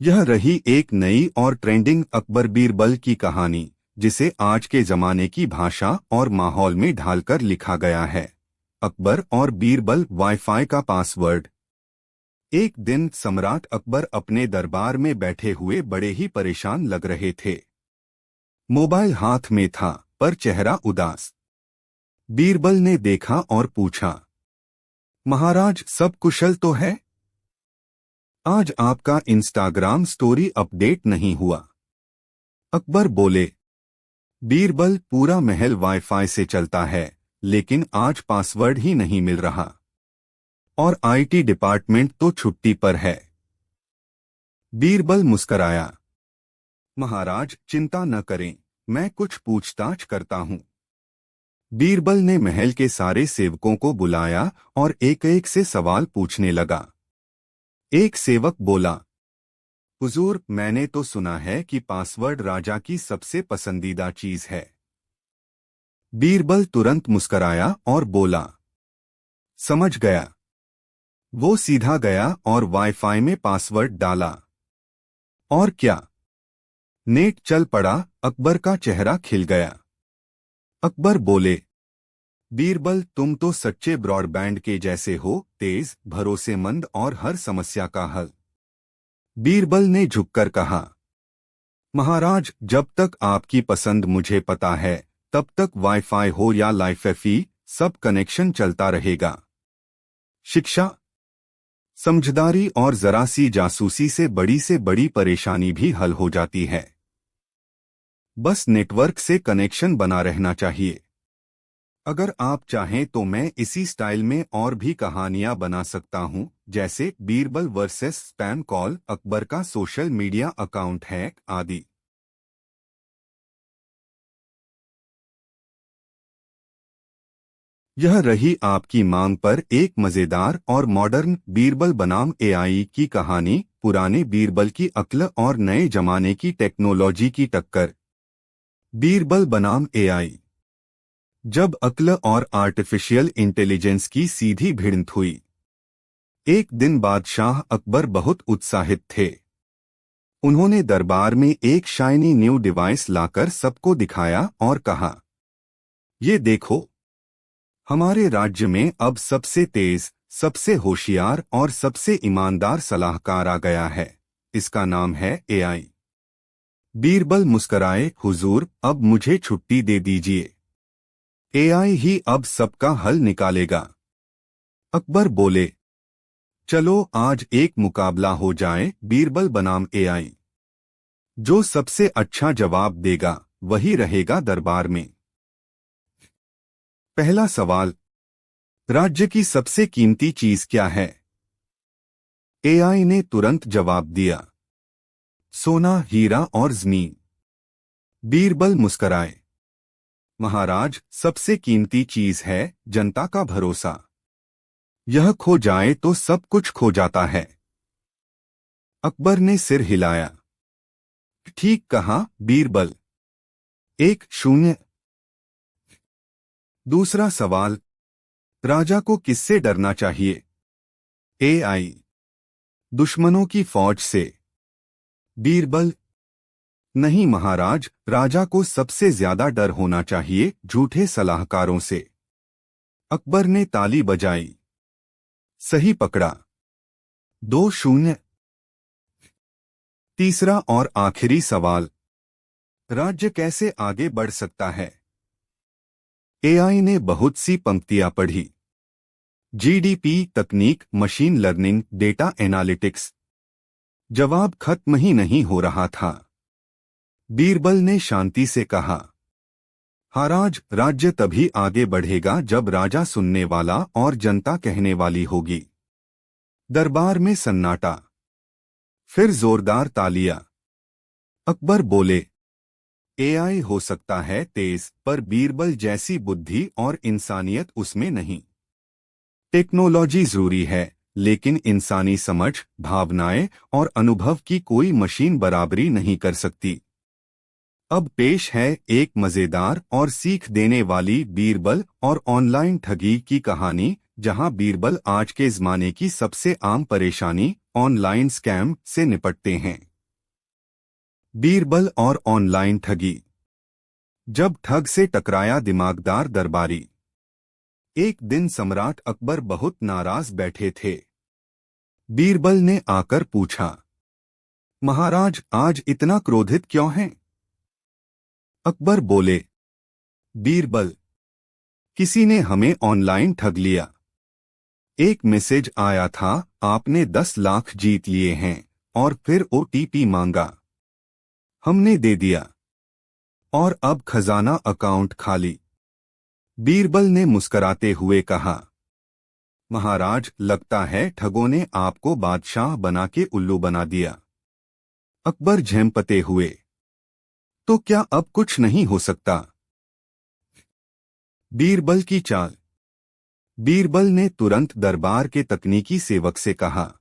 यह रही एक नई और ट्रेंडिंग अकबर बीरबल की कहानी, जिसे आज के जमाने की भाषा और माहौल में ढालकर लिखा गया है। अकबर और बीरबल वाईफाई का पासवर्ड। एक दिन सम्राट अकबर अपने दरबार में बैठे हुए बड़े ही परेशान लग रहे थे। मोबाइल हाथ में था, पर चेहरा उदास। बीरबल ने देखा और पूछा, महाराज, सब कुशल तो है? आज आपका इंस्टाग्राम स्टोरी अपडेट नहीं हुआ। अकबर बोले, बीरबल, पूरा महल वाईफाई से चलता है, लेकिन आज पासवर्ड ही नहीं मिल रहा। और आईटी डिपार्टमेंट तो छुट्टी पर है। बीरबल मुस्कराया, महाराज चिंता न करें, मैं कुछ पूछताछ करता हूं। बीरबल ने महल के सारे सेवकों को बुलाया और एक एक से सवाल पूछने लगा। एक सेवक बोला, हुजूर, मैंने तो सुना है कि पासवर्ड राजा की सबसे पसंदीदा चीज है। बीरबल तुरंत मुस्कराया और बोला, समझ गया। वो सीधा गया और वाईफाई में पासवर्ड डाला। और क्या, नेट चल पड़ा। अकबर का चेहरा खिल गया। अकबर बोले, बीरबल, तुम तो सच्चे ब्रॉडबैंड के जैसे हो, तेज, भरोसेमंद और हर समस्या का हल। बीरबल ने झुककर कहा, महाराज, जब तक आपकी पसंद मुझे पता है, तब तक वाईफाई हो या लाइफई, सब कनेक्शन चलता रहेगा। शिक्षा, समझदारी और जरा सी जासूसी से बड़ी परेशानी भी हल हो जाती है। बस नेटवर्क से कनेक्शन बना रहना चाहिए। अगर आप चाहें तो मैं इसी स्टाइल में और भी कहानियां बना सकता हूं, जैसे Birbal versus spam call, Akbar का सोशल मीडिया अकाउंट हैक आदि। यह रही आपकी मांग पर एक मजेदार और मॉडर्न बीरबल बनाम एआई की कहानी, पुराने बीरबल की अक्ल और नए जमाने की टेक्नोलॉजी की टक्कर। बीरबल बनाम एआई। जब अक्ल और आर्टिफिशियल इंटेलिजेंस की सीधी भिड़ंत हुई। एक दिन बादशाह अकबर बहुत उत्साहित थे। उन्होंने दरबार में एक शाइनी न्यू डिवाइस लाकर सबको दिखाया और कहा, ये देखो, हमारे राज्य में अब सबसे तेज, सबसे होशियार और सबसे ईमानदार सलाहकार आ गया है। इसका नाम है एआई। बीरबल मुस्कराए, हुजूर, अब मुझे छुट्टी दे दीजिए। एआई ही अब सबका हल निकालेगा। अकबर बोले, चलो आज एक मुकाबला हो जाए, बीरबल बनाम एआई। जो सबसे अच्छा जवाब देगा वही रहेगा दरबार में। पहला सवाल, राज्य की सबसे कीमती चीज क्या है? एआई ने तुरंत जवाब दिया, सोना, हीरा और जमीन। बीरबल मुस्कराए, महाराज, सबसे कीमती चीज है जनता का भरोसा। यह खो जाए तो सब कुछ खो जाता है। अकबर ने सिर हिलाया, ठीक कहा बीरबल। 1-0। दूसरा सवाल, राजा को किससे डरना चाहिए? एआई। दुश्मनों की फौज से। बीरबल, नहीं महाराज, राजा को सबसे ज्यादा डर होना चाहिए झूठे सलाहकारों से। अकबर ने ताली बजाई, सही पकड़ा। 2-0। तीसरा और आखिरी सवाल, राज्य कैसे आगे बढ़ सकता है? एआई ने बहुत सी पंक्तियां पढ़ी। जीडीपी, तकनीक, मशीन लर्निंग, डेटा एनालिटिक्स। जवाब खत्म ही नहीं हो रहा था। बीरबल ने शांति से कहा, महाराज, राज्य तभी आगे बढ़ेगा जब राजा सुनने वाला और जनता कहने वाली होगी। दरबार में सन्नाटा। फिर जोरदार तालियां। अकबर बोले, एआई हो सकता है तेज, पर बीरबल जैसी बुद्धि और इंसानियत उसमें नहीं। टेक्नोलॉजी जरूरी है, लेकिन इंसानी समझ, भावनाएं और अनुभव की कोई मशीन बराबरी नहीं कर सकती। अब पेश है एक मजेदार और सीख देने वाली बीरबल और ऑनलाइन ठगी की कहानी, जहां बीरबल आज के ज़माने की सबसे आम परेशानी ऑनलाइन स्कैम से निपटते हैं। बीरबल और ऑनलाइन ठगी। जब ठग से टकराया दिमागदार दरबारी। एक दिन सम्राट अकबर बहुत नाराज बैठे थे। बीरबल ने आकर पूछा, महाराज आज इतना क्रोधित क्यों हैं? अकबर बोले, बीरबल, किसी ने हमें ऑनलाइन ठग लिया। एक मैसेज आया था, आपने 10 लाख जीत लिए हैं, और फिर ओटीपी मांगा। हमने दे दिया और अब खजाना अकाउंट खाली। बीरबल ने मुस्कराते हुए कहा, महाराज लगता है ठगों ने आपको बादशाह बना के उल्लू बना दिया। अकबर झेंपते हुए, तो क्या अब कुछ नहीं हो सकता? बीरबल की चाल। बीरबल ने तुरंत दरबार के तकनीकी सेवक से कहा,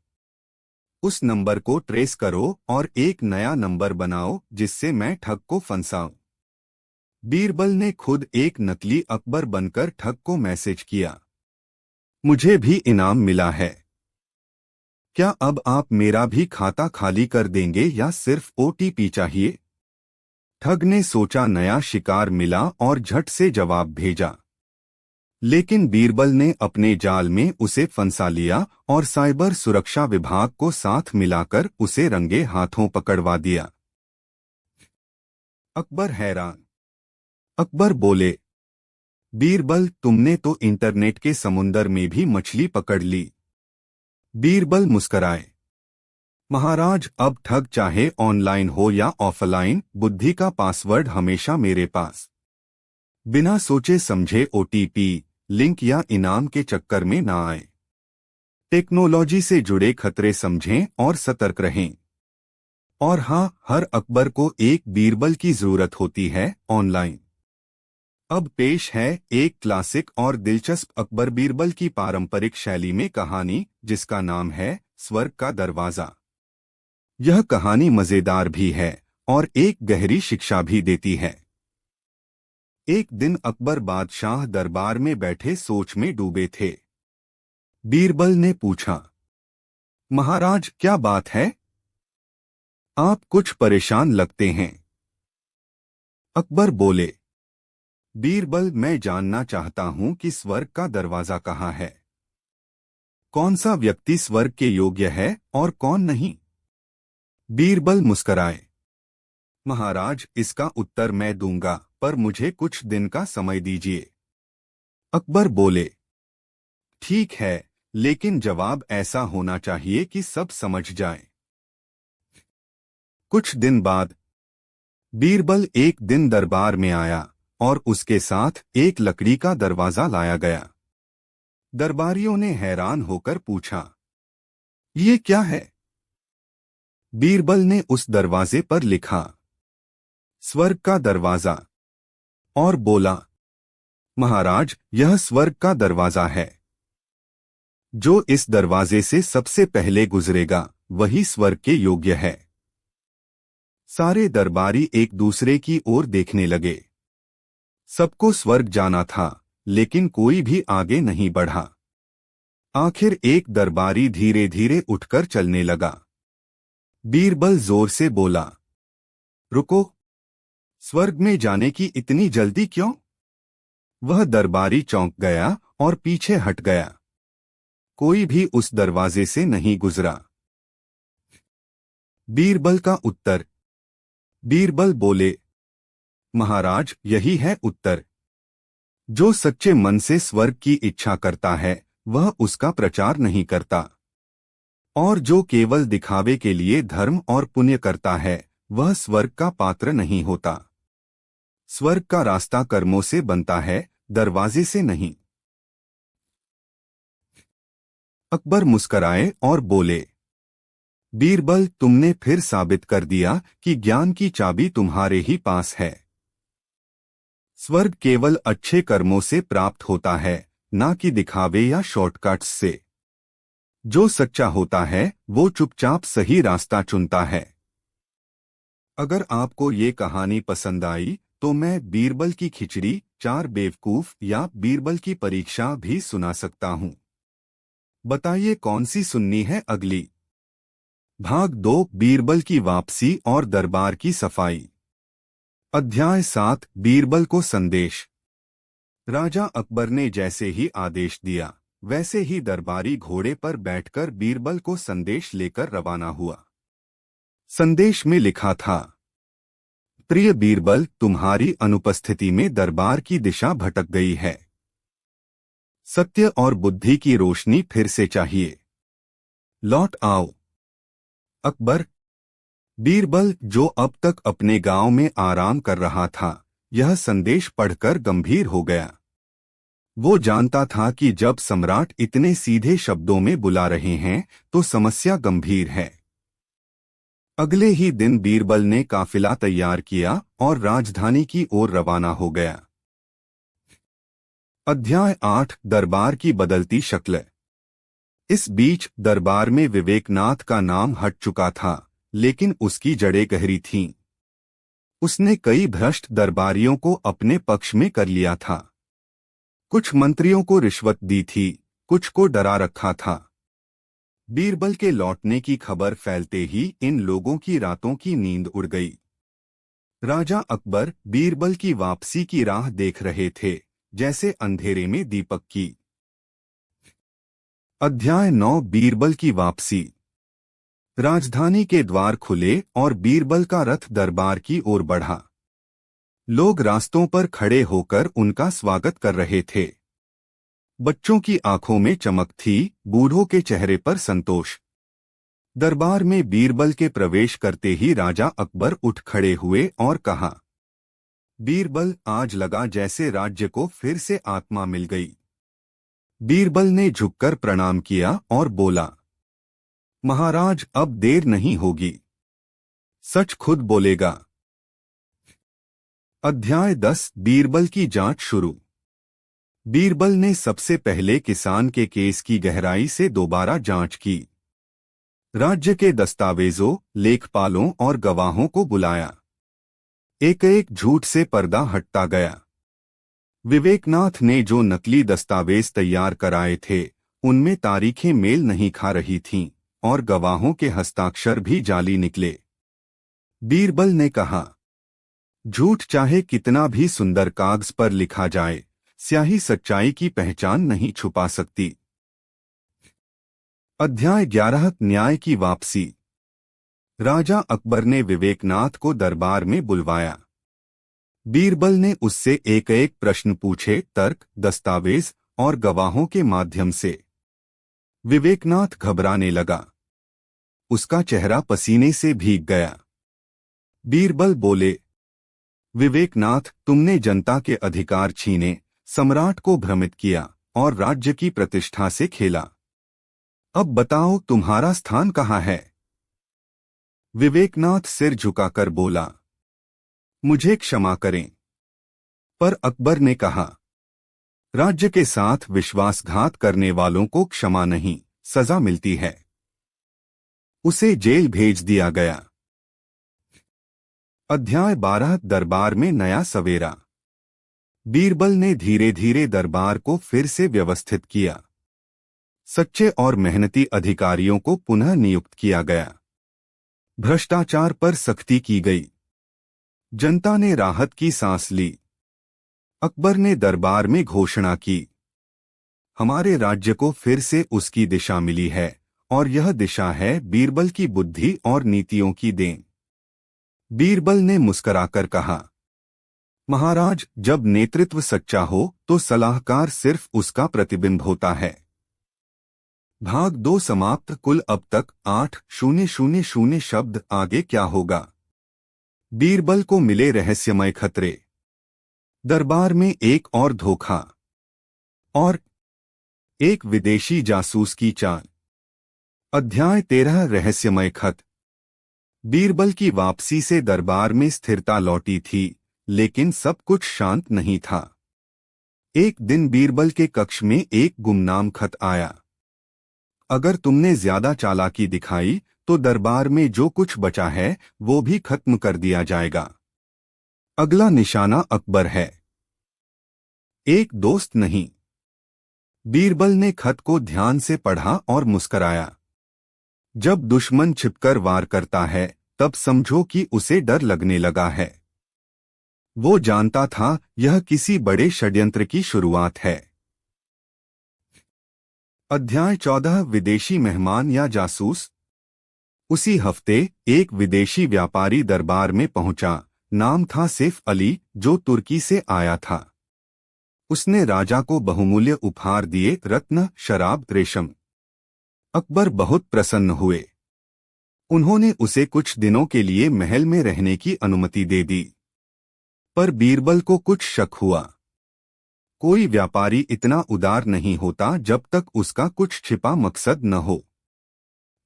उस नंबर को ट्रेस करो और एक नया नंबर बनाओ जिससे मैं ठग को फंसाऊं। बीरबल ने खुद एक नकली अकबर बनकर ठग को मैसेज किया, मुझे भी इनाम मिला है। क्या अब आप मेरा भी खाता खाली कर देंगे या सिर्फ ओटीपी चाहिए? ठग ने सोचा नया शिकार मिला और झट से जवाब भेजा। लेकिन बीरबल ने अपने जाल में उसे फंसा लिया और साइबर सुरक्षा विभाग को साथ मिलाकर उसे रंगे हाथों पकड़वा दिया। अकबर हैरान। अकबर बोले, बीरबल तुमने तो इंटरनेट के समुंदर में भी मछली पकड़ ली। बीरबल मुस्कराए, महाराज अब ठग चाहे ऑनलाइन हो या ऑफलाइन, बुद्धि का पासवर्ड हमेशा मेरे पास। बिना सोचे समझे ओटीपी, लिंक या इनाम के चक्कर में ना आए। टेक्नोलॉजी से जुड़े खतरे समझें और सतर्क रहें। और हाँ, हर अकबर को एक बीरबल की जरूरत होती है ऑनलाइन। अब पेश है एक क्लासिक और दिलचस्प अकबर बीरबल की पारंपरिक शैली में कहानी, जिसका नाम है स्वर्ग का दरवाजा। यह कहानी मजेदार भी है और एक गहरी शिक्षा भी देती है। एक दिन अकबर बादशाह दरबार में बैठे सोच में डूबे थे। बीरबल ने पूछा, महाराज क्या बात है? आप कुछ परेशान लगते हैं। अकबर बोले, बीरबल मैं जानना चाहता हूं कि स्वर्ग का दरवाजा कहाँ है। कौन सा व्यक्ति स्वर्ग के योग्य है और कौन नहीं? बीरबल मुस्कराए, महाराज इसका उत्तर मैं दूंगा, पर मुझे कुछ दिन का समय दीजिए। अकबर बोले, ठीक है, लेकिन जवाब ऐसा होना चाहिए कि सब समझ जाएं। कुछ दिन बाद बीरबल एक दिन दरबार में आया और उसके साथ एक लकड़ी का दरवाजा लाया गया। दरबारियों ने हैरान होकर पूछा, ये क्या है? बीरबल ने उस दरवाजे पर लिखा, स्वर्ग का दरवाजा, और बोला, महाराज यह स्वर्ग का दरवाजा है। जो इस दरवाजे से सबसे पहले गुजरेगा वही स्वर्ग के योग्य है। सारे दरबारी एक दूसरे की ओर देखने लगे। सबको स्वर्ग जाना था, लेकिन कोई भी आगे नहीं बढ़ा। आखिर एक दरबारी धीरे धीरे उठकर चलने लगा। बीरबल जोर से बोला, रुको, स्वर्ग में जाने की इतनी जल्दी क्यों? वह दरबारी चौंक गया और पीछे हट गया। कोई भी उस दरवाजे से नहीं गुजरा। बीरबल का उत्तर। बीरबल बोले, महाराज यही है उत्तर। जो सच्चे मन से स्वर्ग की इच्छा करता है वह उसका प्रचार नहीं करता, और जो केवल दिखावे के लिए धर्म और पुण्य करता है वह स्वर्ग का पात्र नहीं होता। स्वर्ग का रास्ता कर्मों से बनता है, दरवाजे से नहीं। अकबर मुस्कराए और बोले, बीरबल तुमने फिर साबित कर दिया कि ज्ञान की चाबी तुम्हारे ही पास है। स्वर्ग केवल अच्छे कर्मों से प्राप्त होता है, ना कि दिखावे या शॉर्टकट्स से। जो सच्चा होता है वो चुपचाप सही रास्ता चुनता है। अगर आपको ये कहानी पसंद आई तो मैं बीरबल की खिचड़ी, 4 बेवकूफ या बीरबल की परीक्षा भी सुना सकता हूँ। बताइए कौन सी सुननी है अगली। भाग 2 बीरबल की वापसी और दरबार की सफाई। अध्याय 7 बीरबल को संदेश। राजा अकबर ने जैसे ही आदेश दिया वैसे ही दरबारी घोड़े पर बैठकर बीरबल को संदेश लेकर रवाना हुआ। संदेश में लिखा था, प्रिय बीरबल, तुम्हारी अनुपस्थिति में दरबार की दिशा भटक गई है। सत्य और बुद्धि की रोशनी फिर से चाहिए। लौट आओ। अकबर। बीरबल, जो अब तक अपने गांव में आराम कर रहा था, यह संदेश पढ़कर गंभीर हो गया। वो जानता था कि जब सम्राट इतने सीधे शब्दों में बुला रहे हैं तो समस्या गंभीर है। अगले ही दिन बीरबल ने काफिला तैयार किया और राजधानी की ओर रवाना हो गया। अध्याय 8 दरबार की बदलती शक्ल। इस बीच दरबार में विवेकनाथ का नाम हट चुका था, लेकिन उसकी जड़ें गहरी थीं। उसने कई भ्रष्ट दरबारियों को अपने पक्ष में कर लिया था। कुछ मंत्रियों को रिश्वत दी थी, कुछ को डरा रखा था। बीरबल के लौटने की खबर फैलते ही इन लोगों की रातों की नींद उड़ गई। राजा अकबर बीरबल की वापसी की राह देख रहे थे, जैसे अंधेरे में दीपक की। अध्याय 9 बीरबल की वापसी। राजधानी के द्वार खुले और बीरबल का रथ दरबार की ओर बढ़ा। लोग रास्तों पर खड़े होकर उनका स्वागत कर रहे थे। बच्चों की आंखों में चमक थी, बूढ़ों के चेहरे पर संतोष। दरबार में बीरबल के प्रवेश करते ही राजा अकबर उठ खड़े हुए और कहा, बीरबल, आज लगा जैसे राज्य को फिर से आत्मा मिल गई। बीरबल ने झुककर प्रणाम किया और बोला, महाराज, अब देर नहीं होगी। सच खुद बोलेगा। अध्याय 10 बीरबल की जांच शुरू। बीरबल ने सबसे पहले किसान के केस की गहराई से दोबारा जांच की। राज्य के दस्तावेजों, लेखपालों और गवाहों को बुलाया। एक एक झूठ से पर्दा हटता गया। विवेकनाथ ने जो नकली दस्तावेज तैयार कराए थे, उनमें तारीखें मेल नहीं खा रही थीं और गवाहों के हस्ताक्षर भी जाली निकले। बीरबल ने कहा, झूठ चाहे कितना भी सुंदर कागज पर लिखा जाए, स्याही सच्चाई की पहचान नहीं छुपा सकती। अध्याय 11 न्याय की वापसी। राजा अकबर ने विवेकनाथ को दरबार में बुलवाया। बीरबल ने उससे एक एक प्रश्न पूछे, तर्क, दस्तावेज और गवाहों के माध्यम से। विवेकनाथ घबराने लगा। उसका चेहरा पसीने से भीग गया। बीरबल बोले, विवेकनाथ, तुमने जनता के अधिकार छीने, सम्राट को भ्रमित किया और राज्य की प्रतिष्ठा से खेला। अब बताओ, तुम्हारा स्थान कहाँ है? विवेकनाथ सिर झुकाकर बोला, मुझे क्षमा करें। पर अकबर ने कहा, राज्य के साथ विश्वासघात करने वालों को क्षमा नहीं, सजा मिलती है। उसे जेल भेज दिया गया। अध्याय 12 दरबार में नया सवेरा। बीरबल ने धीरे धीरे दरबार को फिर से व्यवस्थित किया। सच्चे और मेहनती अधिकारियों को पुनः नियुक्त किया गया। भ्रष्टाचार पर सख्ती की गई। जनता ने राहत की सांस ली। अकबर ने दरबार में घोषणा की, हमारे राज्य को फिर से उसकी दिशा मिली है और यह दिशा है बीरबल की बुद्धि और नीतियों की देन। बीरबल ने मुस्कुराकर कहा, महाराज, जब नेतृत्व सच्चा हो तो सलाहकार सिर्फ उसका प्रतिबिंब होता है। भाग 2 समाप्त। कुल अब तक 8,000 शब्द। आगे क्या होगा? बीरबल को मिले रहस्यमय खतरे। दरबार में एक और धोखा और एक विदेशी जासूस की चाल। अध्याय 13 रहस्यमय खत। बीरबल की वापसी से दरबार में स्थिरता लौटी थी, लेकिन सब कुछ शांत नहीं था। एक दिन बीरबल के कक्ष में एक गुमनाम खत आया। अगर तुमने ज्यादा चालाकी दिखाई तो दरबार में जो कुछ बचा है वो भी खत्म कर दिया जाएगा। अगला निशाना अकबर है, एक दोस्त नहीं। बीरबल ने खत को ध्यान से पढ़ा और मुस्कराया। जब दुश्मन छिपकर वार करता है तब समझो कि उसे डर लगने लगा है। वो जानता था यह किसी बड़े षड्यंत्र की शुरुआत है। अध्याय 14 विदेशी मेहमान या जासूस। उसी हफ्ते एक विदेशी व्यापारी दरबार में पहुंचा। नाम था सैफ अली, जो तुर्की से आया था। उसने राजा को बहुमूल्य उपहार दिए, रत्न, शराब, रेशम। अकबर बहुत प्रसन्न हुए। उन्होंने उसे कुछ दिनों के लिए महल में रहने की अनुमति दे दी। पर बीरबल को कुछ शक हुआ। कोई व्यापारी इतना उदार नहीं होता जब तक उसका कुछ छिपा मकसद न हो।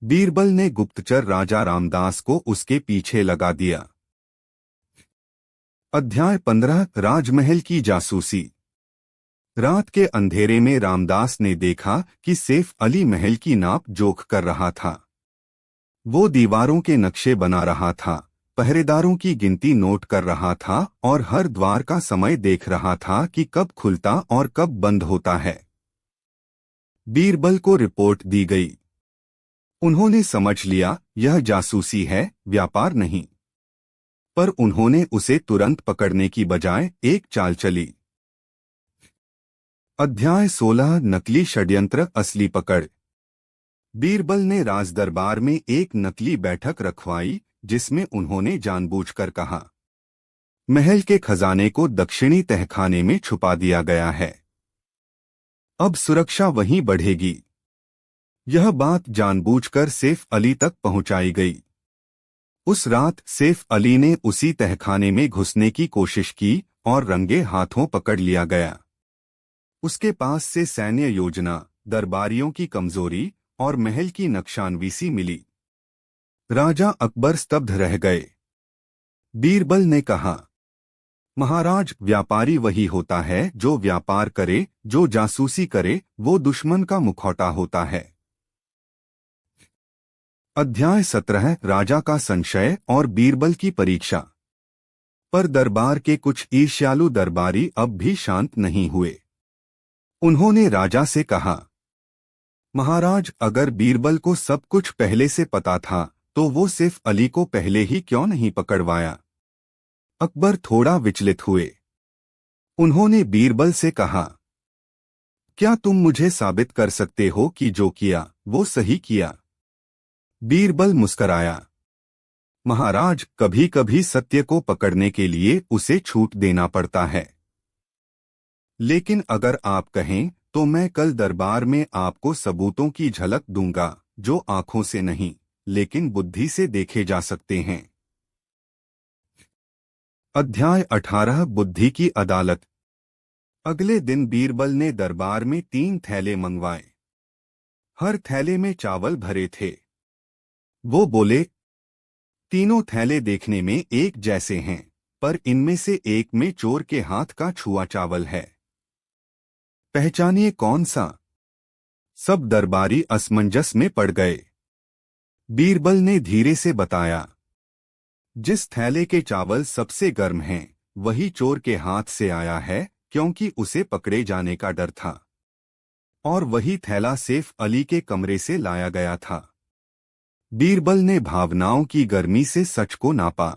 बीरबल ने गुप्तचर राजा रामदास को उसके पीछे लगा दिया। अध्याय 15 राजमहल की जासूसी। रात के अंधेरे में रामदास ने देखा कि सैफ अली महल की नाप जोख कर रहा था। वो दीवारों के नक्शे बना रहा था, पहरेदारों की गिनती नोट कर रहा था और हर द्वार का समय देख रहा था कि कब खुलता और कब बंद होता है। बीरबल को रिपोर्ट दी गई। उन्होंने समझ लिया यह जासूसी है, व्यापार नहीं। पर उन्होंने उसे तुरंत पकड़ने की बजाय एक चाल चली। अध्याय 16 नकली षड्यंत्र, असली पकड़। बीरबल ने राजदरबार में एक नकली बैठक रखवाई जिसमें उन्होंने जानबूझकर कहा, महल के खजाने को दक्षिणी तहखाने में छुपा दिया गया है। अब सुरक्षा वहीं बढ़ेगी। यह बात जानबूझकर सैफ अली तक पहुंचाई गई। उस रात सैफ अली ने उसी तहखाने में घुसने की कोशिश की और रंगे हाथों पकड़ लिया गया। उसके पास से सैन्य योजना, दरबारियों की कमजोरी और महल की नक्शानवीसी मिली। राजा अकबर स्तब्ध रह गए। बीरबल ने कहा, महाराज, व्यापारी वही होता है जो व्यापार करे, जो जासूसी करे वो दुश्मन का मुखौटा होता है। अध्याय 17 राजा का संशय और बीरबल की परीक्षा। पर दरबार के कुछ ईर्ष्यालु दरबारी अब भी शांत नहीं हुए। उन्होंने राजा से कहा, महाराज, अगर बीरबल को सब कुछ पहले से पता था तो वो सैफ अली को पहले ही क्यों नहीं पकड़वाया। अकबर थोड़ा विचलित हुए। उन्होंने बीरबल से कहा, क्या तुम मुझे साबित कर सकते हो कि जो किया वो सही किया। बीरबल मुस्कराया, महाराज, कभी कभी सत्य को पकड़ने के लिए उसे छूट देना पड़ता है। लेकिन अगर आप कहें तो मैं कल दरबार में आपको सबूतों की झलक दूंगा जो आंखों से नहीं लेकिन बुद्धि से देखे जा सकते हैं। अध्याय 18 बुद्धि की अदालत। अगले दिन बीरबल ने दरबार में 3 थैले मंगवाए। हर थैले में चावल भरे थे। वो बोले, तीनों थैले देखने में एक जैसे हैं, पर इनमें से एक में चोर के हाथ का छुआ चावल है। पहचानिए कौन सा। सब दरबारी असमंजस में पड़ गए। बीरबल ने धीरे से बताया, जिस थैले के चावल सबसे गर्म हैं, वही चोर के हाथ से आया है, क्योंकि उसे पकड़े जाने का डर था। और वही थैला सैफ अली के कमरे से लाया गया था। बीरबल ने भावनाओं की गर्मी से सच को नापा।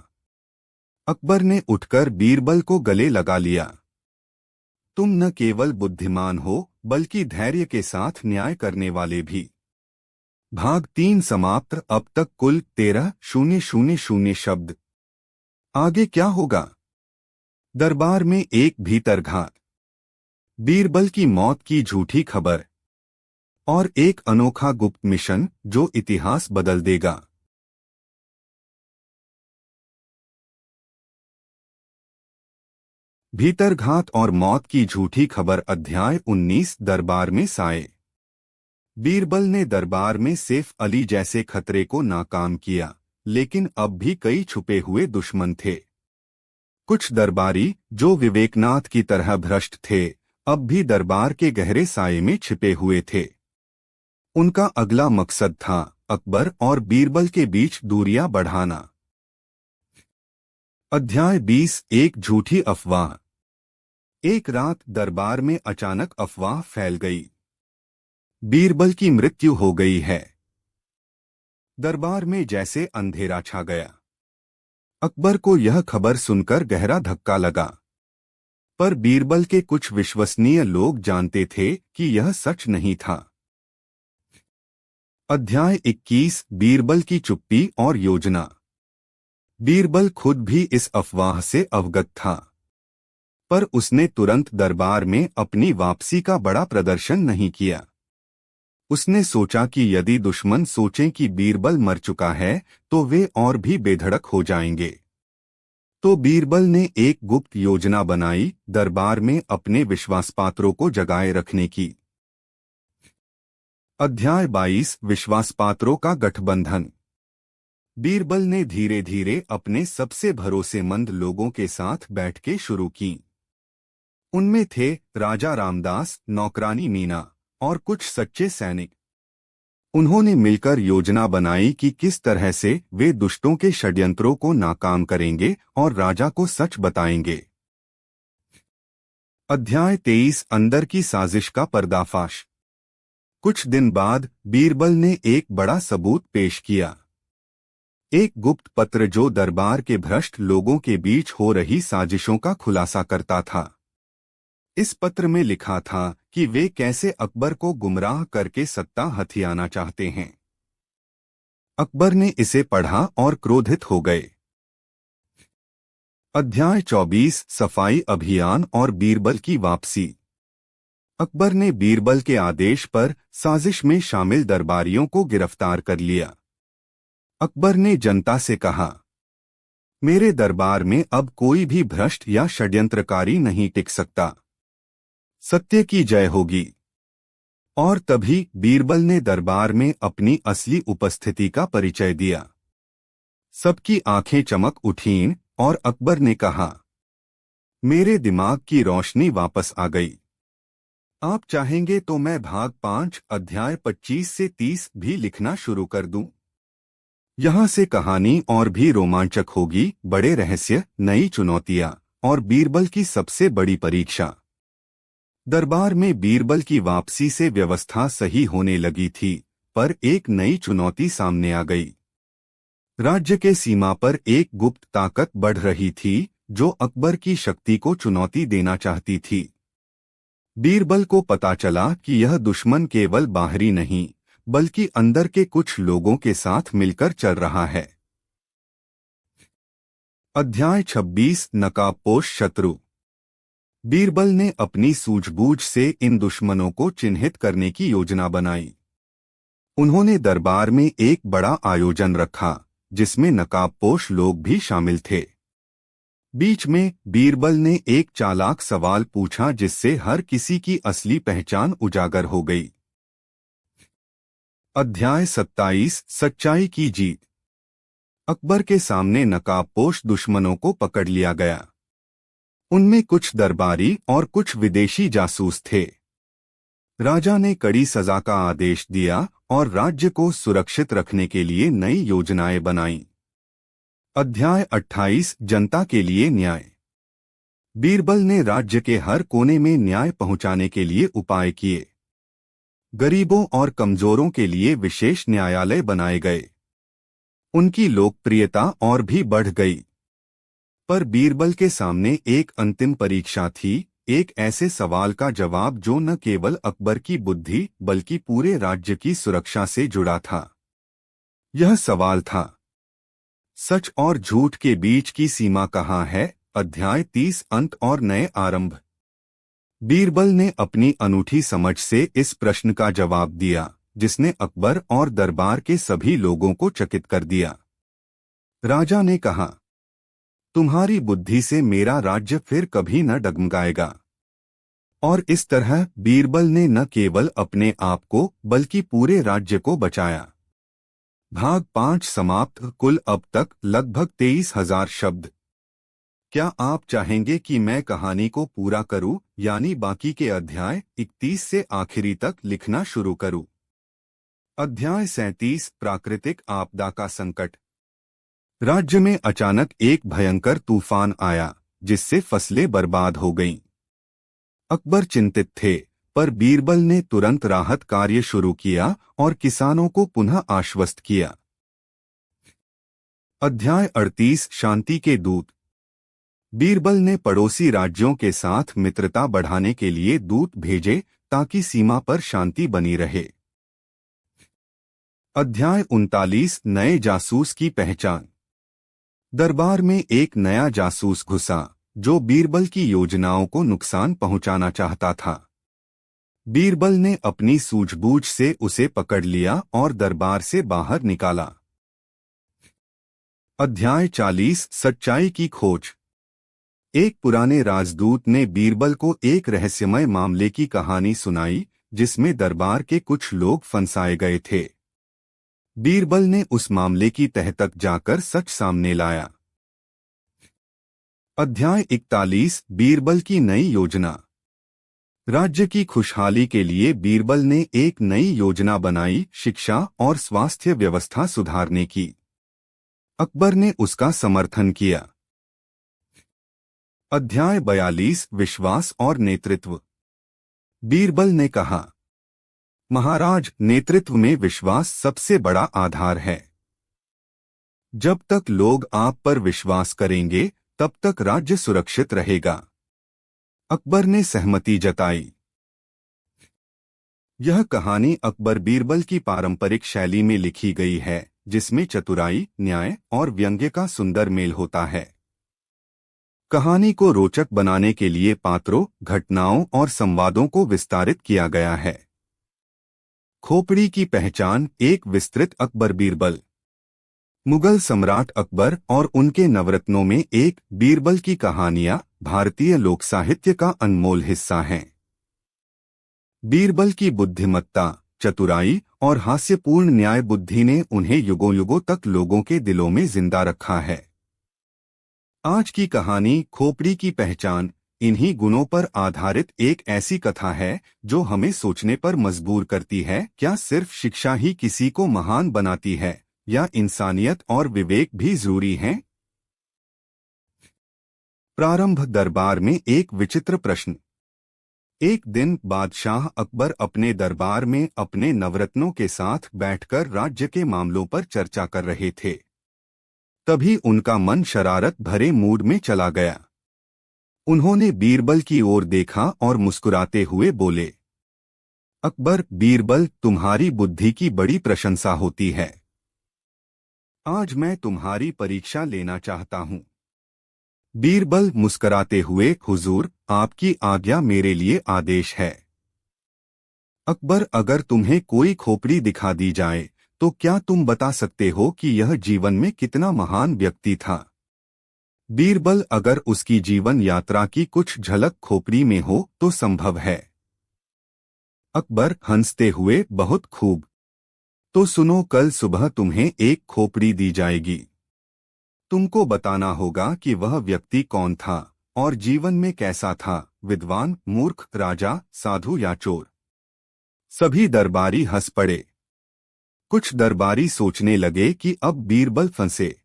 अकबर ने उठकर बीरबल को गले लगा लिया। तुम न केवल बुद्धिमान हो बल्कि धैर्य के साथ न्याय करने वाले भी। भाग 3 समाप्त। अब तक कुल 13,000 शब्द। आगे क्या होगा। दरबार में एक भीतरघात, बीरबल की मौत की झूठी खबर और एक अनोखा गुप्त मिशन जो इतिहास बदल देगा। भीतरघात और मौत की झूठी खबर। अध्याय 19 दरबार में साए। बीरबल ने दरबार में सैफ अली जैसे खतरे को नाकाम किया, लेकिन अब भी कई छुपे हुए दुश्मन थे। कुछ दरबारी जो विवेकनाथ की तरह भ्रष्ट थे, अब भी दरबार के गहरे साये में छिपे हुए थे। उनका अगला मकसद था अकबर और बीरबल के बीच दूरियां बढ़ाना। अध्याय 20 एक झूठी अफवाह। एक रात दरबार में अचानक अफवाह फैल गई। बीरबल की मृत्यु हो गई है। दरबार में जैसे अंधेरा छा गया। अकबर को यह खबर सुनकर गहरा धक्का लगा। पर बीरबल के कुछ विश्वसनीय लोग जानते थे कि यह सच नहीं था। अध्याय 21 बीरबल की चुप्पी और योजना। बीरबल खुद भी इस अफवाह से अवगत था, पर उसने तुरंत दरबार में अपनी वापसी का बड़ा प्रदर्शन नहीं किया। उसने सोचा कि यदि दुश्मन सोचें कि बीरबल मर चुका है तो वे और भी बेधड़क हो जाएंगे। तो बीरबल ने एक गुप्त योजना बनाई, दरबार में अपने विश्वासपात्रों को जगाए रखने की। अध्याय 22 विश्वासपात्रों का गठबंधन। बीरबल ने धीरे धीरे अपने सबसे भरोसेमंद लोगों के साथ बैठकें शुरू की। उनमें थे राजा रामदास, नौकरानी मीना और कुछ सच्चे सैनिक। उन्होंने मिलकर योजना बनाई कि किस तरह से वे दुष्टों के षड्यंत्रों को नाकाम करेंगे और राजा को सच बताएंगे। अध्याय 23 अंदर की साजिश का पर्दाफाश। कुछ दिन बाद बीरबल ने एक बड़ा सबूत पेश किया। एक गुप्त पत्र जो दरबार के भ्रष्ट लोगों के बीच हो रही साजिशों का खुलासा करता था। इस पत्र में लिखा था कि वे कैसे अकबर को गुमराह करके सत्ता हथियाना चाहते हैं। अकबर ने इसे पढ़ा और क्रोधित हो गए। अध्याय 24 सफाई अभियान और बीरबल की वापसी। अकबर ने बीरबल के आदेश पर साजिश में शामिल दरबारियों को गिरफ्तार कर लिया। अकबर ने जनता से कहा, मेरे दरबार में अब कोई भी भ्रष्ट या षड्यंत्रकारी नहीं टिक सकता। सत्य की जय होगी। और तभी बीरबल ने दरबार में अपनी असली उपस्थिति का परिचय दिया। सबकी आंखें चमक उठीं और अकबर ने कहा, मेरे दिमाग की रोशनी वापस आ गई। आप चाहेंगे तो मैं भाग 5 अध्याय 25 से 30 भी लिखना शुरू कर दूं। यहां से कहानी और भी रोमांचक होगी। बड़े रहस्य, नई चुनौतियां और बीरबल की सबसे बड़ी परीक्षा। दरबार में बीरबल की वापसी से व्यवस्था सही होने लगी थी, पर एक नई चुनौती सामने आ गई। राज्य के सीमा पर एक गुप्त ताकत बढ़ रही थी जो अकबर की शक्ति को चुनौती देना चाहती थी। बीरबल को पता चला कि यह दुश्मन केवल बाहरी नहीं बल्कि अंदर के कुछ लोगों के साथ मिलकर चल रहा है। अध्याय 26 नकाबपोश शत्रु। बीरबल ने अपनी सूझबूझ से इन दुश्मनों को चिन्हित करने की योजना बनाई। उन्होंने दरबार में एक बड़ा आयोजन रखा जिसमें नकाबपोश लोग भी शामिल थे। बीच में बीरबल ने एक चालाक सवाल पूछा जिससे हर किसी की असली पहचान उजागर हो गई। अध्याय 27 सच्चाई की जीत। अकबर के सामने नकाबपोश दुश्मनों को पकड़ लिया गया। उनमें कुछ दरबारी और कुछ विदेशी जासूस थे। राजा ने कड़ी सजा का आदेश दिया और राज्य को सुरक्षित रखने के लिए नई योजनाएं बनाईं। अध्याय 28 जनता के लिए न्याय। बीरबल ने राज्य के हर कोने में न्याय पहुंचाने के लिए उपाय किए। गरीबों और कमजोरों के लिए विशेष न्यायालय बनाए गए। उनकी लोकप्रियता और भी बढ़ गई। पर बीरबल के सामने एक अंतिम परीक्षा थी, एक ऐसे सवाल का जवाब जो न केवल अकबर की बुद्धि बल्कि पूरे राज्य की सुरक्षा से जुड़ा था। यह सवाल था, सच और झूठ के बीच की सीमा कहाँ है? अध्याय 30 अंत और नए आरंभ। बीरबल ने अपनी अनूठी समझ से इस प्रश्न का जवाब दिया जिसने अकबर और दरबार के सभी लोगों को चकित कर दिया। राजा ने कहा, तुम्हारी बुद्धि से मेरा राज्य फिर कभी न डगमगाएगा। और इस तरह बीरबल ने न केवल अपने आप को बल्कि पूरे राज्य को बचाया। भाग 5 समाप्त। कुल अब तक लगभग 23,000 शब्द। क्या आप चाहेंगे कि मैं कहानी को पूरा करूं, यानी बाकी के अध्याय 31 से आखिरी तक लिखना शुरू करूं? अध्याय 37 प्राकृतिक आपदा का संकट। राज्य में अचानक एक भयंकर तूफान आया जिससे फसलें बर्बाद हो गईं। अकबर चिंतित थे, पर बीरबल ने तुरंत राहत कार्य शुरू किया और किसानों को पुनः आश्वस्त किया। अध्याय 38 शांति के दूत। बीरबल ने पड़ोसी राज्यों के साथ मित्रता बढ़ाने के लिए दूत भेजे ताकि सीमा पर शांति बनी रहे। अध्याय 39 नए जासूस की पहचान। दरबार में एक नया जासूस घुसा जो बीरबल की योजनाओं को नुकसान पहुंचाना चाहता था। बीरबल ने अपनी सूझबूझ से उसे पकड़ लिया और दरबार से बाहर निकाला। अध्याय 40 सच्चाई की खोज। एक पुराने राजदूत ने बीरबल को एक रहस्यमय मामले की कहानी सुनाई जिसमें दरबार के कुछ लोग फंसाए गए थे। बीरबल ने उस मामले की तह तक जाकर सच सामने लाया। अध्याय 41 बीरबल की नई योजना। राज्य की खुशहाली के लिए बीरबल ने एक नई योजना बनाई, शिक्षा और स्वास्थ्य व्यवस्था सुधारने की। अकबर ने उसका समर्थन किया। अध्याय 42 विश्वास और नेतृत्व। बीरबल ने कहा, महाराज, नेतृत्व में विश्वास सबसे बड़ा आधार है। जब तक लोग आप पर विश्वास करेंगे तब तक राज्य सुरक्षित रहेगा। अकबर ने सहमति जताई। यह कहानी अकबर बीरबल की पारंपरिक शैली में लिखी गई है जिसमें चतुराई, न्याय और व्यंग्य का सुंदर मेल होता है। कहानी को रोचक बनाने के लिए पात्रों, घटनाओं और संवादों को विस्तारित किया गया है। खोपड़ी की पहचान एक विस्तृत अकबर बीरबल। मुगल सम्राट अकबर और उनके नवरत्नों में एक बीरबल की कहानियां भारतीय लोक साहित्य का अनमोल हिस्सा हैं। बीरबल की बुद्धिमत्ता, चतुराई और हास्यपूर्ण न्याय बुद्धि ने उन्हें युगों युगों तक लोगों के दिलों में जिंदा रखा है। आज की कहानी खोपड़ी की पहचान इन्हीं गुणों पर आधारित एक ऐसी कथा है जो हमें सोचने पर मजबूर करती है, क्या सिर्फ शिक्षा ही किसी को महान बनाती है या इंसानियत और विवेक भी जरूरी हैं? प्रारंभ। दरबार में एक विचित्र प्रश्न। एक दिन बादशाह अकबर अपने दरबार में अपने नवरत्नों के साथ बैठकर राज्य के मामलों पर चर्चा कर रहे थे। तभी उनका मन शरारत भरे मूड में चला गया। उन्होंने बीरबल की ओर देखा और मुस्कुराते हुए बोले, अकबर, बीरबल, तुम्हारी बुद्धि की बड़ी प्रशंसा होती है। आज मैं तुम्हारी परीक्षा लेना चाहता हूं। बीरबल मुस्कुराते हुए, हुजूर, आपकी आज्ञा मेरे लिए आदेश है। अकबर, अगर तुम्हें कोई खोपड़ी दिखा दी जाए तो क्या तुम बता सकते हो कि यह जीवन में कितना महान व्यक्ति था? बीरबल, अगर उसकी जीवन यात्रा की कुछ झलक खोपड़ी में हो तो संभव है। अकबर हंसते हुए, बहुत खूब। तो सुनो, कल सुबह तुम्हें एक खोपड़ी दी जाएगी। तुमको बताना होगा कि वह व्यक्ति कौन था और जीवन में कैसा था, विद्वान, मूर्ख, राजा, साधु या चोर। सभी दरबारी हंस पड़े। कुछ दरबारी सोचने लगे कि अब बीरबल फंसे।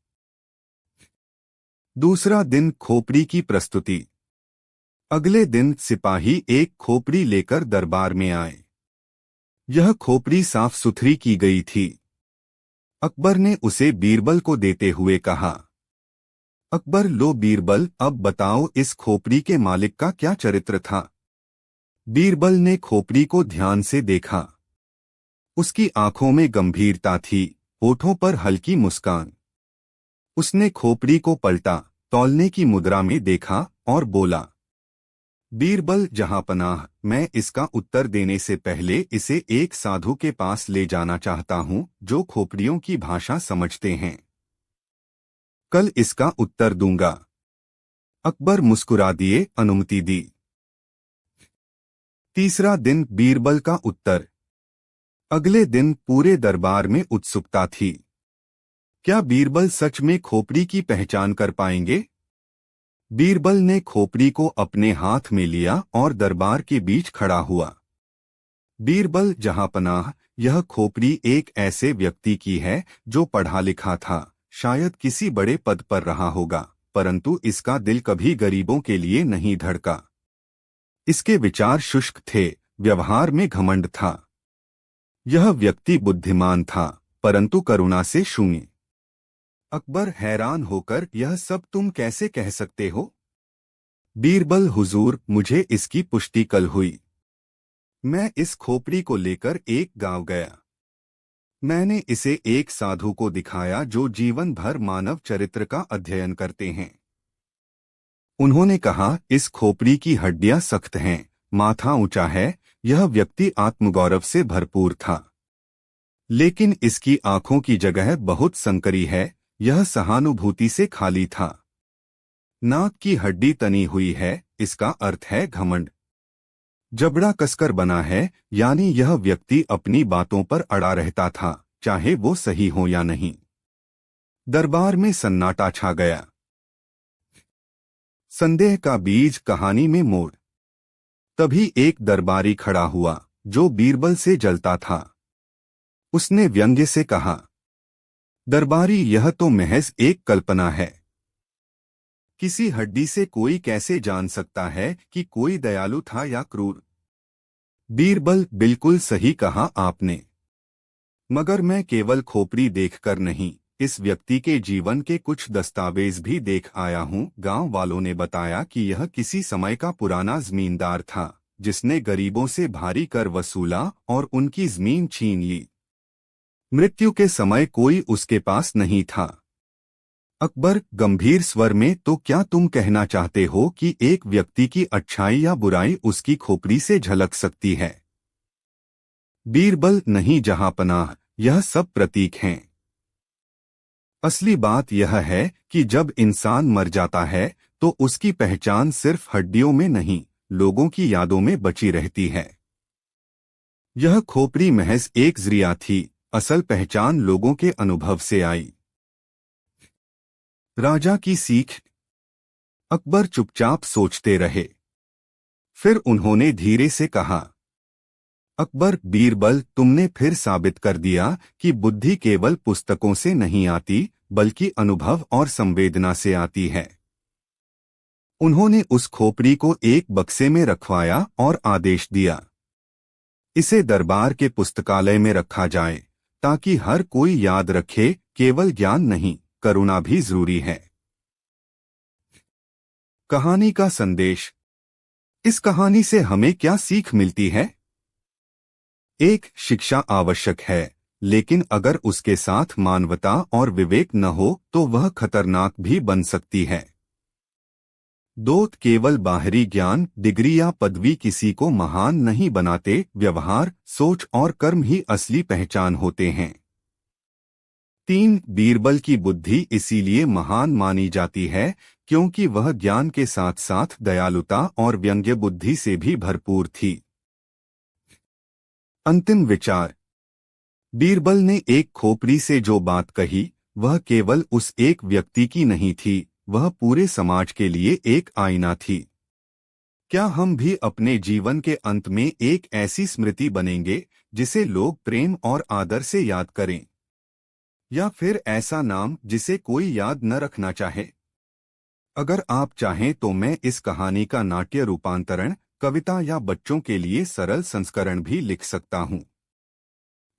दूसरा दिन खोपड़ी की प्रस्तुति। अगले दिन सिपाही एक खोपड़ी लेकर दरबार में आए। यह खोपड़ी साफ सुथरी की गई थी। अकबर ने उसे बीरबल को देते हुए कहा, अकबर, लो बीरबल, अब बताओ इस खोपड़ी के मालिक का क्या चरित्र था? बीरबल ने खोपड़ी को ध्यान से देखा। उसकी आंखों में गंभीरता थी, होठों पर हल्की मुस्कान। उसने खोपड़ी को पलटा, तौलने की मुद्रा में देखा और बोला, बीरबल जहांपनाह, मैं इसका उत्तर देने से पहले इसे एक साधु के पास ले जाना चाहता हूं जो खोपड़ियों की भाषा समझते हैं। कल इसका उत्तर दूंगा। अकबर मुस्कुरा दिए, अनुमति दी। तीसरा दिन बीरबल का उत्तर। अगले दिन पूरे दरबार में उत्सुकता थी। क्या बीरबल सच में खोपड़ी की पहचान कर पाएंगे? बीरबल ने खोपड़ी को अपने हाथ में लिया और दरबार के बीच खड़ा हुआ। बीरबल जहांपनाह, यह खोपड़ी एक ऐसे व्यक्ति की है जो पढ़ा लिखा था, शायद किसी बड़े पद पर रहा होगा, परंतु इसका दिल कभी गरीबों के लिए नहीं धड़का। इसके विचार शुष्क थे, व्यवहार में घमंड था। यह व्यक्ति बुद्धिमान था, परंतु करुणा से शून्य। अकबर हैरान होकर, यह सब तुम कैसे कह सकते हो? बीरबल, हुजूर, मुझे इसकी पुष्टि कल हुई। मैं इस खोपड़ी को लेकर एक गांव गया। मैंने इसे एक साधु को दिखाया जो जीवन भर मानव चरित्र का अध्ययन करते हैं। उन्होंने कहा, इस खोपड़ी की हड्डियां सख्त हैं, माथा ऊंचा है। यह व्यक्ति आत्मगौरव से भरपूर था, लेकिन इसकी आंखों की जगह बहुत संकरी है। यह सहानुभूति से खाली था। नाक की हड्डी तनी हुई है, इसका अर्थ है घमंड। जबड़ा कसकर बना है, यानी यह व्यक्ति अपनी बातों पर अड़ा रहता था, चाहे वो सही हो या नहीं। दरबार में सन्नाटा छा गया। संदेह का बीज कहानी में मोड़। तभी एक दरबारी खड़ा हुआ जो बीरबल से जलता था। उसने व्यंग्य से कहा, दरबारी, यह तो महज एक कल्पना है। किसी हड्डी से कोई कैसे जान सकता है कि कोई दयालु था या क्रूर? बीरबल, बिल्कुल सही कहा आपने, मगर मैं केवल खोपड़ी देखकर नहीं, इस व्यक्ति के जीवन के कुछ दस्तावेज भी देख आया हूँ। गांव वालों ने बताया कि यह किसी समय का पुराना जमींदार था, जिसने गरीबों से भारी कर वसूला और उनकी जमीन छीन ली। मृत्यु के समय कोई उसके पास नहीं था। अकबर गंभीर स्वर में, तो क्या तुम कहना चाहते हो कि एक व्यक्ति की अच्छाई या बुराई उसकी खोपड़ी से झलक सकती है? बीरबल, नहीं जहांपनाह, यह सब प्रतीक हैं। असली बात यह है कि जब इंसान मर जाता है तो उसकी पहचान सिर्फ हड्डियों में नहीं, लोगों की यादों में बची रहती है। यह खोपड़ी महज एक जरिया थी, असल पहचान लोगों के अनुभव से आई। राजा की सीख। अकबर चुपचाप सोचते रहे। फिर उन्होंने धीरे से कहा, अकबर, बीरबल, तुमने फिर साबित कर दिया कि बुद्धि केवल पुस्तकों से नहीं आती, बल्कि अनुभव और संवेदना से आती है। उन्होंने उस खोपड़ी को एक बक्से में रखवाया और आदेश दिया, इसे दरबार के पुस्तकालय में रखा जाए, ताकि हर कोई याद रखे, केवल ज्ञान नहीं, करुणा भी जरूरी है। कहानी का संदेश। इस कहानी से हमें क्या सीख मिलती है? एक, शिक्षा आवश्यक है, लेकिन अगर उसके साथ मानवता और विवेक न हो तो वह खतरनाक भी बन सकती है। दो, केवल बाहरी ज्ञान, डिग्री या पदवी किसी को महान नहीं बनाते, व्यवहार, सोच और कर्म ही असली पहचान होते हैं। तीन, बीरबल की बुद्धि इसीलिए महान मानी जाती है क्योंकि वह ज्ञान के साथ साथ दयालुता और व्यंग्य बुद्धि से भी भरपूर थी। अंतिम विचार। बीरबल ने एक खोपड़ी से जो बात कही, वह केवल उस एक व्यक्ति की नहीं थी, वह पूरे समाज के लिए एक आईना थी। क्या हम भी अपने जीवन के अंत में एक ऐसी स्मृति बनेंगे जिसे लोग प्रेम और आदर से याद करें, या फिर ऐसा नाम जिसे कोई याद न रखना चाहे? अगर आप चाहें तो मैं इस कहानी का नाट्य रूपांतरण, कविता या बच्चों के लिए सरल संस्करण भी लिख सकता हूं।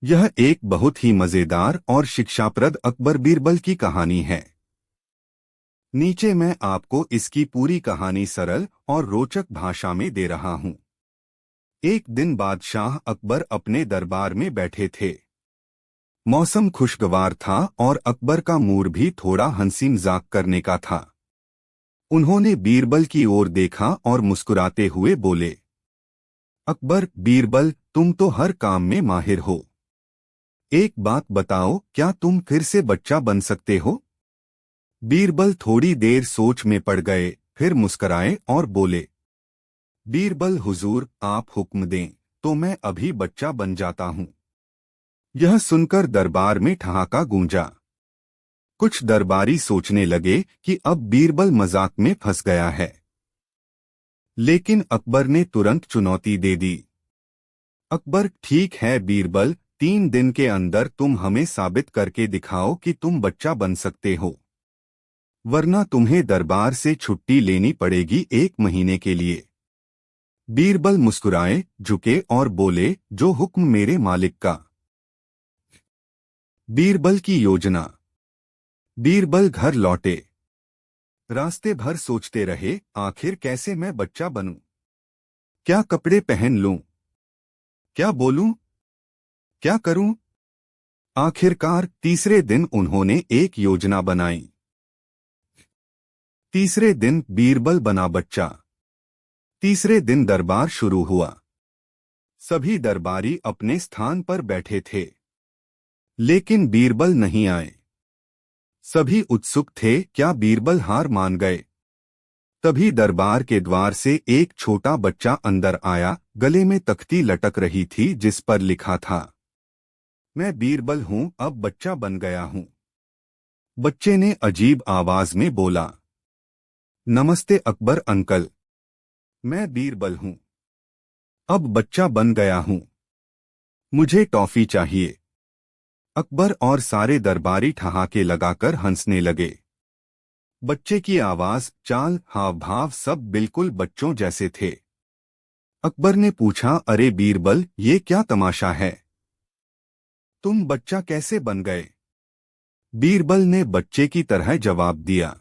यह एक बहुत ही मजेदार और शिक्षाप्रद अकबर बीरबल की कहानी है। नीचे मैं आपको इसकी पूरी कहानी सरल और रोचक भाषा में दे रहा हूं। एक दिन बादशाह अकबर अपने दरबार में बैठे थे। मौसम खुशगवार था और अकबर का मूड भी थोड़ा हंसी मजाक करने का था। उन्होंने बीरबल की ओर देखा और मुस्कुराते हुए बोले, अकबर, बीरबल, तुम तो हर काम में माहिर हो। एक बात बताओ, क्या तुम फिर से बच्चा बन सकते हो? बीरबल थोड़ी देर सोच में पड़ गए, फिर मुस्कुराए और बोले, बीरबल हुजूर, आप हुक्म दें तो मैं अभी बच्चा बन जाता हूं। यह सुनकर दरबार में ठहाका गूंजा। कुछ दरबारी सोचने लगे कि अब बीरबल मजाक में फंस गया है, लेकिन अकबर ने तुरंत चुनौती दे दी। अकबर, ठीक है बीरबल, 3 दिन के अंदर तुम हमें साबित करके दिखाओ कि तुम बच्चा बन सकते हो, वरना तुम्हें दरबार से छुट्टी लेनी पड़ेगी 1 महीने के लिए। बीरबल मुस्कुराए, झुके और बोले, जो हुक्म मेरे मालिक का। बीरबल की योजना। बीरबल घर लौटे। रास्ते भर सोचते रहे, आखिर कैसे मैं बच्चा बनूं? क्या कपड़े पहन लूं? क्या बोलूं? क्या करूं? आखिरकार तीसरे दिन उन्होंने एक योजना बनाई। तीसरे दिन बीरबल बना बच्चा। तीसरे दिन दरबार शुरू हुआ। सभी दरबारी अपने स्थान पर बैठे थे, लेकिन बीरबल नहीं आए। सभी उत्सुक थे, क्या बीरबल हार मान गए? तभी दरबार के द्वार से एक छोटा बच्चा अंदर आया। गले में तख्ती लटक रही थी जिस पर लिखा था, मैं बीरबल हूं, अब बच्चा बन गया हूं। बच्चे ने अजीब आवाज में बोला, नमस्ते अकबर अंकल, मैं बीरबल हूं, अब बच्चा बन गया हूं। मुझे टॉफी चाहिए। अकबर और सारे दरबारी ठहाके लगाकर हंसने लगे। बच्चे की आवाज, चाल, हाव भाव सब बिल्कुल बच्चों जैसे थे। अकबर ने पूछा, अरे बीरबल, ये क्या तमाशा है? तुम बच्चा कैसे बन गए? बीरबल ने बच्चे की तरह जवाब दिया,